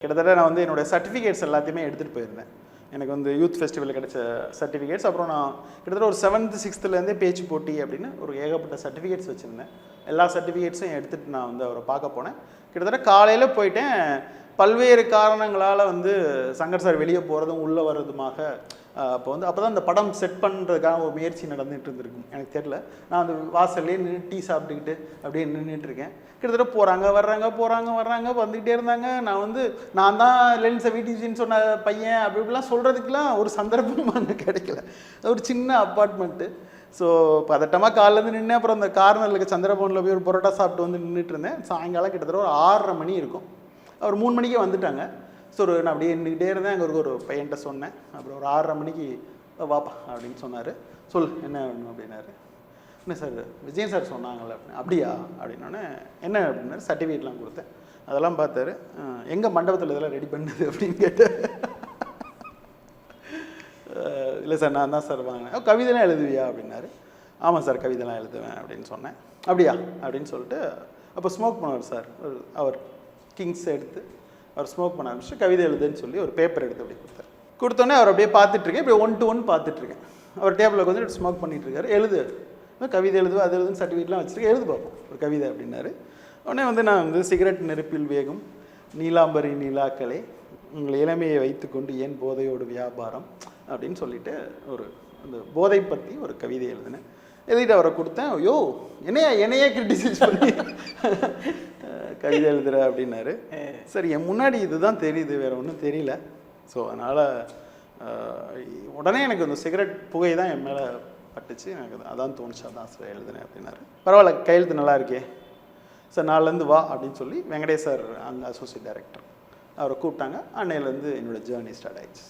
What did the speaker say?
கிட்டத்தட்ட நான் வந்து என்னோடய சர்டிஃபிகேட்ஸ் எல்லாத்தையுமே எடுத்துகிட்டு போயிருந்தேன். எனக்கு வந்து யூத் ஃபெஸ்டிவலில் கிடைச்ச சர்டிஃபிகேட்ஸ், அப்புறம் நான் கிட்டத்தட்ட ஒரு 7th 6thலேருந்தே பேச்சு போட்டி அப்படின்னு ஒரு ஏகப்பட்ட சர்டிஃபிகேட்ஸ் வச்சுருந்தேன். எல்லா சர்டிஃபிகேட்ஸும் எடுத்துகிட்டு நான் வந்து அவரை பார்க்க போனேன். கிட்டத்தட்ட காலையில் போயிட்டேன். பல்வேறு காரணங்களால் வந்து சங்கர் சார் வெளியே போகிறதும் உள்ளே வர்றதுமாக அப்போ தான் அந்த படம் செட் பண்ணுறதுக்கான ஒரு முயற்சி நடந்துகிட்டு இருந்திருக்கும், எனக்கு தெரியல. நான் அந்த வாசல்லே நின்று டீ சாப்பிட்டுக்கிட்டு அப்படியே நின்றுட்டுருக்கேன். கிட்டத்தட்ட போகிறாங்க வர்றாங்க வந்துக்கிட்டே இருந்தாங்க. நான் தான் லென்ஸை விடிசின்னு சொன்ன பையன் அப்படி இப்படிலாம் சொல்கிறதுக்கெலாம் ஒரு சந்தர்ப்பமும் அங்கே கிடைக்கல. ஒரு சின்ன அப்பார்ட்மெண்ட்டு. ஸோ பதட்டமாக காலிலேருந்து நின்று அப்புறம் அந்த கார்னரில் இருக்க சந்திரபவனில் போய் ஒரு பரோட்டா சாப்பிட்டு வந்து நின்றுட்டு இருந்தேன். சாயங்காலம் கிட்டத்தட்ட ஒரு 6:30 மணி இருக்கும். அவர் 3 மணிக்கே வந்துட்டாங்க. ஸோ நான் அப்படியே நின்றுக்கிட்டே இருந்தேன். அங்கே ஒரு பையன்கிட்ட சொன்னேன். அப்புறம் ஒரு 6:30 மணிக்கு வாப்பா அப்படின்னு சொன்னார். சொல் என்ன வேணும் அப்படின்னாரு. என்ன சார் விஜயன் சார் சொன்னாங்களே அப்படியா அப்படின்னோடனே என்ன அப்படின்னாரு. சர்டிஃபிகேட்லாம் கொடுத்தேன். அதெல்லாம் பார்த்தாரு. எங்கள் மண்டபத்தில் இதெல்லாம் ரெடி பண்ணுது அப்படின்னு கேட்டார். இல்லை சார் நான் தான் சார் வாங்கினேன். கவிதைலாம் எழுதுவியா அப்படின்னாரு. ஆமாம் சார் கவிதைலாம் எழுதுவேன் அப்படின்னு சொன்னேன். அப்படியா அப்படின்னு சொல்லிட்டு அப்போ ஸ்மோக் பண்ணுவார் சார். அவர் கிங்ஸ் எடுத்து அவர் ஸ்மோக் பண்ண ஆரம்பிச்சு கவிதை எழுதுன்னு சொல்லி ஒரு பேப்பர் எடுத்து அப்படி கொடுத்தார். கொடுத்தோன்னே அவர் அப்படியே பார்த்துட்ருக்கேன். இப்படி 1 to 1 பார்த்துட்ருக்கேன். அவர் டேபிளுக்கு வந்து ஸ்மோக் பண்ணிகிட்ருக்காரு. எழுது கவிதை எழுதுவேன் அது எழுதுன்னு சர்டிஃபிகேட்லாம் வச்சுருக்கேன், எழுது பார்ப்போம் ஒரு கவிதை அப்படின்னாரு. உடனே வந்து நான் வந்து சிகரெட் நெருப்பில் வேகும் நீலாம்பரி நிலாக்களே உங்கள் இளமையை வைத்துக்கொண்டு ஏன் போதையோடு வியாபாரம் அப்படின்னு சொல்லிட்டு ஒரு அந்த போதை பற்றி ஒரு கவிதை எழுதினேன். எழுதிட்டு அவரை கொடுத்தேன். ஐயோ என்னையே கிரிட்டிசைஸ் பண்ணி கவிதை எழுதுற அப்படின்னாரு. சரி என் முன்னாடி இதுதான் தெரியுது, வேறு ஒன்றும் தெரியல. ஸோ அதனால் உடனே எனக்கு அந்த சிகரெட் புகை தான் என் மேலே பட்டுச்சு. எனக்கு அதான் தோணுச்சு, அதான் சார் எழுதுனேன் அப்படின்னாரு. பரவாயில்ல கையெழுத்து நல்லா இருக்கே சார், நாளிலேருந்து வா அப்படின்னு சொல்லி வெங்கடேஷ் சார் அங்கே அசோசியேட் டைரக்டர் அவரை கூப்பிட்டாங்க. அன்னையிலேருந்து என்னோடய ஜேர்னி ஸ்டார்ட் ஆயிடுச்சு.